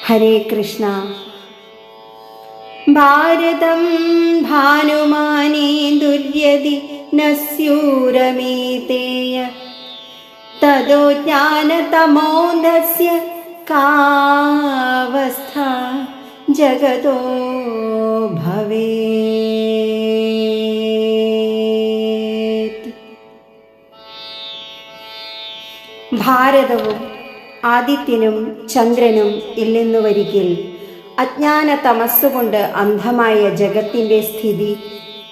ഹരേ കൃഷ്ണ. ഭാരതം ഭാനുമാനേ ദുര്യതി നസ്യൂരമീതേയ തദോ ജ്ഞാനതമോധസ്യ കാവസ്ഥ ജഗതോ ഭവേത്. ഭാരതവും ആദിത്യനും ചന്ദ്രനും ഇല്ലെന്നു വരികിൽ അജ്ഞാന തമസ്സുകൊണ്ട് അന്ധമായ ജഗത്തിൻ്റെ സ്ഥിതി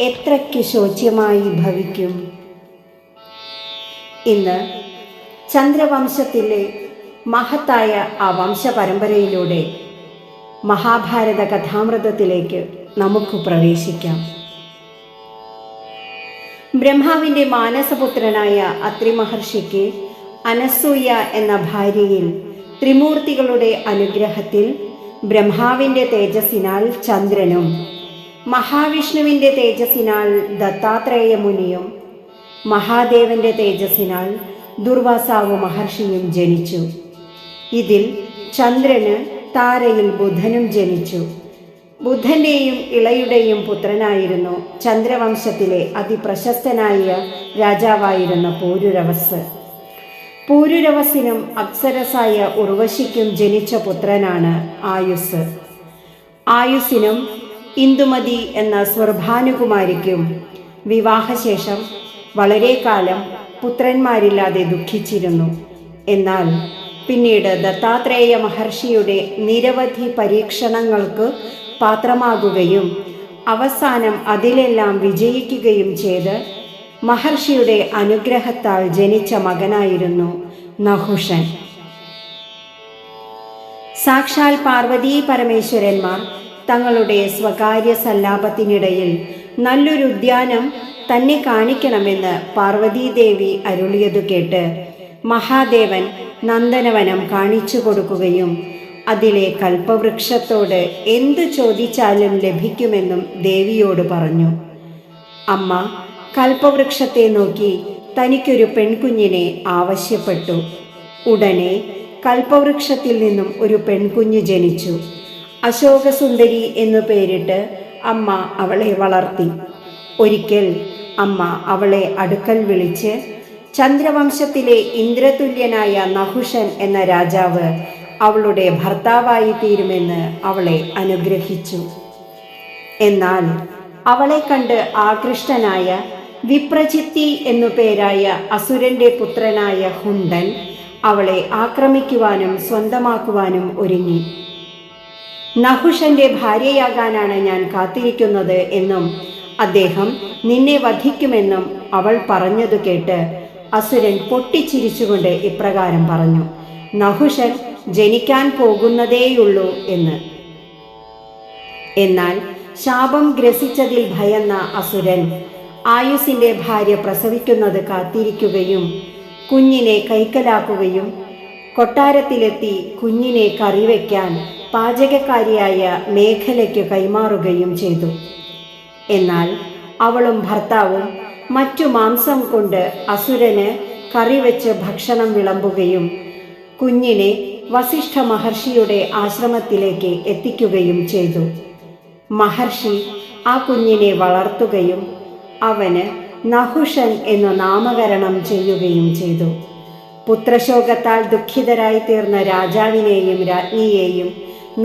എത്രയ്ക്ക് ശോച്യമായി ഭവിക്കും. ഇന്ന് ചന്ദ്രവംശത്തിലെ മഹത്തായ ആ വംശപരമ്പരയിലൂടെ മഹാഭാരത കഥാമൃതത്തിലേക്ക് നമുക്ക് പ്രവേശിക്കാം. ബ്രഹ്മാവിൻ്റെ മാനസപുത്രനായ അത്രി മഹർഷിക്ക് അനസൂയ എന്ന ഭാര്യയിൽ ത്രിമൂർത്തികളുടെ അനുഗ്രഹത്തിൽ ബ്രഹ്മാവിൻ്റെ തേജസ്സിനാൽ ചന്ദ്രനും മഹാവിഷ്ണുവിൻ്റെ തേജസ്സിനാൽ ദത്താത്രേയ മുനിയും മഹാദേവന്റെ തേജസ്സിനാൽ ദുർവാസാവ് മഹർഷിയും ജനിച്ചു. ഇതിൽ ചന്ദ്രന് താരയിൽ ബുധനും ജനിച്ചു. ബുധന്റെയും ഇളയുടെയും പുത്രനായിരുന്നു ചന്ദ്രവംശത്തിലെ അതിപ്രശസ്തനായ രാജാവായിരുന്ന പൂരുരവസ്. പൂരുരവസിനും അപ്സരസായ ഉർവശിക്കും ജനിച്ച പുത്രനാണ് ആയുസ്. ആയുസിനും ഇന്ദുമതി എന്ന സ്വർഭാനുകുമാരിക്കും വിവാഹശേഷം വളരെ കാലം പുത്രന്മാരില്ലാതെ ദുഃഖിച്ചിരുന്നു. എന്നാൽ പിന്നീട് ദത്താത്രേയ മഹർഷിയുടെ നിരവധി പരീക്ഷണങ്ങൾക്ക് പാത്രമാകുകയും അവസാനം അതിലെല്ലാം വിജയിക്കുകയും ചെയ്ത് മഹർഷിയുടെ അനുഗ്രഹത്താൽ ജനിച്ച മകനായിരുന്നു നഹുഷൻ. സാക്ഷാൽ പാർവതീ പരമേശ്വരന്മാർ തങ്ങളുടെ സ്വകാര്യ സല്ലാപത്തിനിടയിൽ നല്ലൊരു ഉദ്യാനം തന്നെ കാണിക്കണമെന്ന് പാർവതീദേവി അരുളിയതു കേട്ട് മഹാദേവൻ നന്ദനവനം കാണിച്ചു കൊടുക്കുകയും അതിലെ കൽപ്പവൃക്ഷത്തോട് എന്തു ചോദിച്ചാലും ലഭിക്കുമെന്നും ദേവിയോട് പറഞ്ഞു. അമ്മ കൽപ്പവൃക്ഷത്തെ നോക്കി തനിക്കൊരു പെൺകുഞ്ഞിനെ ആവശ്യപ്പെട്ടു. ഉടനെ കൽപ്പവൃക്ഷത്തിൽ നിന്നും ഒരു പെൺകുഞ്ഞ് ജനിച്ചു. അശോകസുന്ദരി എന്നു പേരിട്ട് അമ്മ അവളെ വളർത്തി. ഒരിക്കൽ അമ്മ അവളെ അടുക്കൽ വിളിച്ച് ചന്ദ്രവംശത്തിലെ ഇന്ദ്രതുല്യനായ നഹുഷൻ എന്ന രാജാവ് അവളുടെ ഭർത്താവായി തീരുമെന്ന് അവളെ അനുഗ്രഹിച്ചു. എന്നാൽ അവളെ കണ്ട് ആകൃഷ്ടനായ വിപ്രചിത്തി എന്നു പേരായ അസുരന്റെ പുത്രനായ ഹുണ്ടൻ അവളെ ആക്രമിക്കുവാനും സ്വന്തമാക്കുവാനും ഒരുങ്ങി. നഹുഷന്റെ ഭാര്യയാകാനാണ് ഞാൻ കാത്തിരിക്കുന്നത് എന്നും അദ്ദേഹം നിന്നെ വധിക്കുമെന്നും അവൾ പറഞ്ഞതു കേട്ട് അസുരൻ പൊട്ടിച്ചിരിച്ചുകൊണ്ട് ഇപ്രകാരം പറഞ്ഞു: നഹുഷൻ ജനിക്കാൻ പോകുന്നതേയുള്ളൂ എന്ന്. എന്നാൽ ശാപം ഗ്രസിച്ചതിൽ ഭയന്ന അസുരൻ ആയുസിന്റെ ഭാര്യ പ്രസവിക്കുന്നത് കാത്തിരിക്കുകയും കുഞ്ഞിനെ കൈക്കലാക്കുകയും കൊട്ടാരത്തിലെത്തി കുഞ്ഞിനെ കറിവെക്കാൻ പാചകക്കാരിയായ മേഖലയ്ക്ക് കൈമാറുകയും ചെയ്തു. എന്നാൽ അവളും ഭർത്താവും മറ്റു മാംസം കൊണ്ട് അസുരന് കറിവെച്ച് ഭക്ഷണം വിളമ്പുകയും കുഞ്ഞിനെ വസിഷ്ഠ മഹർഷിയുടെ ആശ്രമത്തിലേക്ക് എത്തിക്കുകയും ചെയ്തു. മഹർഷി ആ കുഞ്ഞിനെ വളർത്തുകയും അവന് നഹുഷൻ എന്നു നാമകരണം ചെയ്യുകയും ചെയ്തു. പുത്രശോകത്താൽ ദുഃഖിതരായി തീർന്ന രാജാവിനെയും രാജ്ഞിയെയും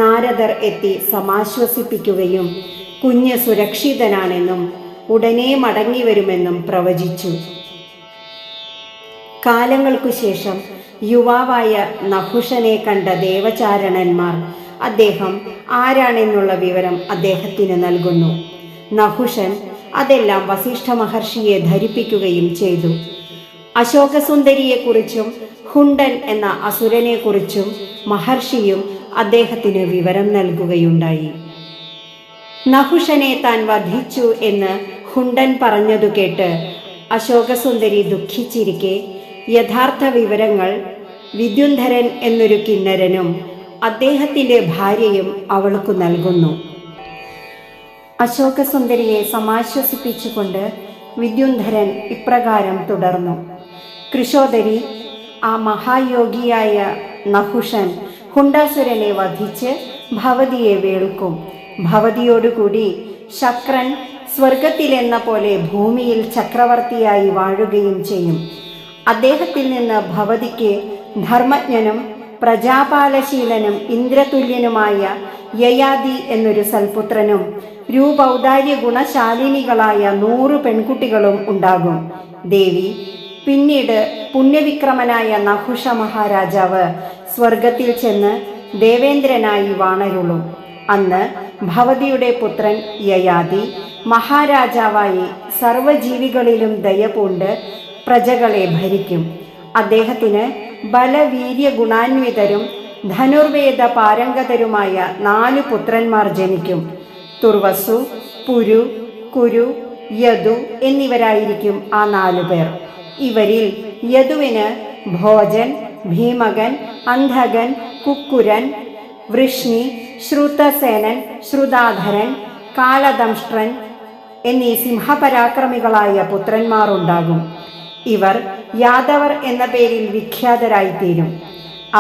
നാരദർ എത്തി സമാശ്വസിപ്പിക്കുകയും കുഞ്ഞ് സുരക്ഷിതനാണെന്നും ഉടനെ മടങ്ങി വരുമെന്നും പ്രവചിച്ചു. കാലങ്ങൾക്കു ശേഷം യുവാവായ നഹുഷനെ കണ്ട ദേവചാരണന്മാർ അദ്ദേഹം ആരാണെന്നുള്ള വിവരം അദ്ദേഹത്തിന് നൽകുന്നു. നഹുഷൻ അതെല്ലാം വസിഷ്ഠ മഹർഷിയെ ധരിപ്പിക്കുകയും ചെയ്തു. അശോകസുന്ദരിയെക്കുറിച്ചും ഹുണ്ടൻ എന്ന അസുരനെക്കുറിച്ചും മഹർഷിയും അദ്ദേഹത്തിന് വിവരം നൽകുകയുണ്ടായി. നഹുഷനെ താൻ വധിച്ചു എന്ന് ഹുണ്ടൻ പറഞ്ഞതു കേട്ട് അശോകസുന്ദരി ദുഃഖിച്ചിരിക്കെ യഥാർത്ഥ വിവരങ്ങൾ വിദ്യുന്ധരൻ എന്നൊരു കിന്നരനും അദ്ദേഹത്തിൻ്റെ ഭാര്യയും അവൾക്ക് നൽകുന്നു. അശോകസുന്ദരിയെ സമാശ്വസിപ്പിച്ചുകൊണ്ട് വിദ്യുന്ധരൻ ഇപ്രകാരം തുടർന്നു: കൃശോദരി, ആ മഹായോഗിയായ നഹുഷൻ ഹുണ്ടാസുരനെ വധിച്ച് ഭവതിയെ വേൾക്കും. ഭവതിയോടുകൂടി ശക്രൻ സ്വർഗത്തിലെന്ന പോലെ ഭൂമിയിൽ ചക്രവർത്തിയായി വാഴുകയും ചെയ്യും. അദ്ദേഹത്തിൽ നിന്ന് ഭവതിക്ക് ധർമ്മജ്ഞനും പ്രജാപാലശീലനും ഇന്ദ്രതുല്യനുമായ യയാതി എന്നൊരു സൽപുത്രനും രൂപൗദാര്യ ഗുണശാലിനികളായ 100 പെൺകുട്ടികളും ഉണ്ടാകും. ദേവി പിന്നീട് പുണ്യവിക്രമനായ നഹുഷ മഹാരാജാവ് സ്വർഗത്തിൽ ചെന്ന് ദേവേന്ദ്രനായി വാണരുളും. അന്ന് ഭവതിയുടെ പുത്രൻ യയാതി മഹാരാജാവായി സർവജീവികളിലും ദയ പൂണ്ട് പ്രജകളെ ഭരിക്കും. അദ്ദേഹത്തിന് ബലവീര്യ ഗുണാന്വിതരും ധനുർവേദ പാരംഗതരുമായ 4 പുത്രന്മാർ ജനിക്കും. തുർവസു, പുരു, കുരു, യദു എന്നിവരായിരിക്കും ആ 4 പേർ. ഇവരിൽ യദുവിന് ഭോജൻ, ഭീമകൻ, അന്ധകൻ, കുക്കുരൻ, വൃഷ്ണി, ശ്രുതസേനൻ, ശ്രുതാധരൻ, കാലദംഷ്ട്രൻ എന്നീ സിംഹപരാക്രമികളായ പുത്രന്മാരുണ്ടാകും. ഇവർ യാദവർ എന്ന പേരിൽ വിഖ്യാതരായിത്തീരും.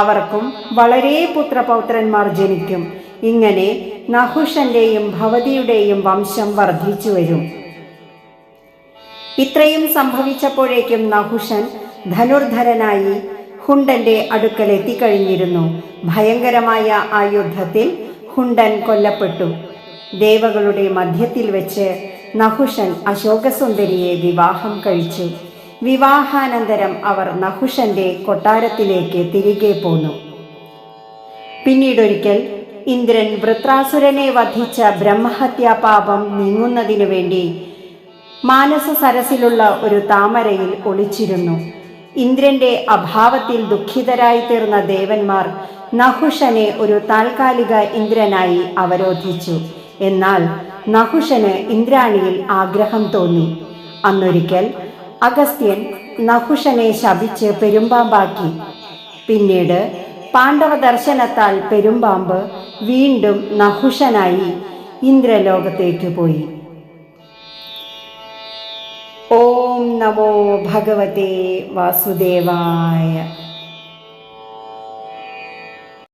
അവർക്കും വളരെ പുത്രപൗത്രന്മാർ ജനിക്കും. ഇങ്ങനെ നഹുഷന്റെയും ഭവതിയുടെയും വംശം വർദ്ധിച്ചു വരും. ഇത്രയും സംഭവിച്ചപ്പോഴേക്കും നഹുഷൻ ധനുർധരനായി ഹുണ്ടന്റെ അടുക്കൽ എത്തിക്കഴിഞ്ഞിരുന്നു. ഭയങ്കരമായ ആ യുദ്ധത്തിൽ ഹുണ്ടൻ കൊല്ലപ്പെട്ടു. ദേവകളുടെ മധ്യത്തിൽ വെച്ച് നഹുഷൻ അശോകസുന്ദരിയെ വിവാഹം കഴിച്ചു. വിവാഹാനന്തരം അവർ നഹുഷന്റെ കൊട്ടാരത്തിലേക്ക് തിരികെ പോന്നു. പിന്നീടൊരിക്കൽ ഇന്ദ്രൻ വൃത്രാസുരനെ വധിച്ച ബ്രഹ്മഹത്യാപാപം നീങ്ങുന്നതിനു വേണ്ടി മാനസ സരസിലുള്ള ഒരു താമരയിൽ ഒളിച്ചിരുന്നു. ഇന്ദ്രന്റെ അഭാവത്തിൽ ദുഃഖിതരായി തീർന്ന ദേവന്മാർ നഹുഷനെ ഒരു താൽക്കാലിക ഇന്ദ്രനായി അവരോധിച്ചു. എന്നാൽ നഹുഷന് ഇന്ദ്രാണിയിൽ ആഗ്രഹം തോന്നി. അന്നൊരിക്കൽ അഗസ്ത്യൻ നഹുഷനെ ശപിച്ച് പെരുമ്പാമ്പാക്കി. പിന്നീട് പാണ്ഡവ ദർശനത്താൽ പെരുമ്പാമ്പ് വീണ്ടും നഹുഷനായി ഇന്ദ്രലോകത്തേക്ക് പോയി. ഓം നമോ ഭഗവതേ വാസുദേവായ.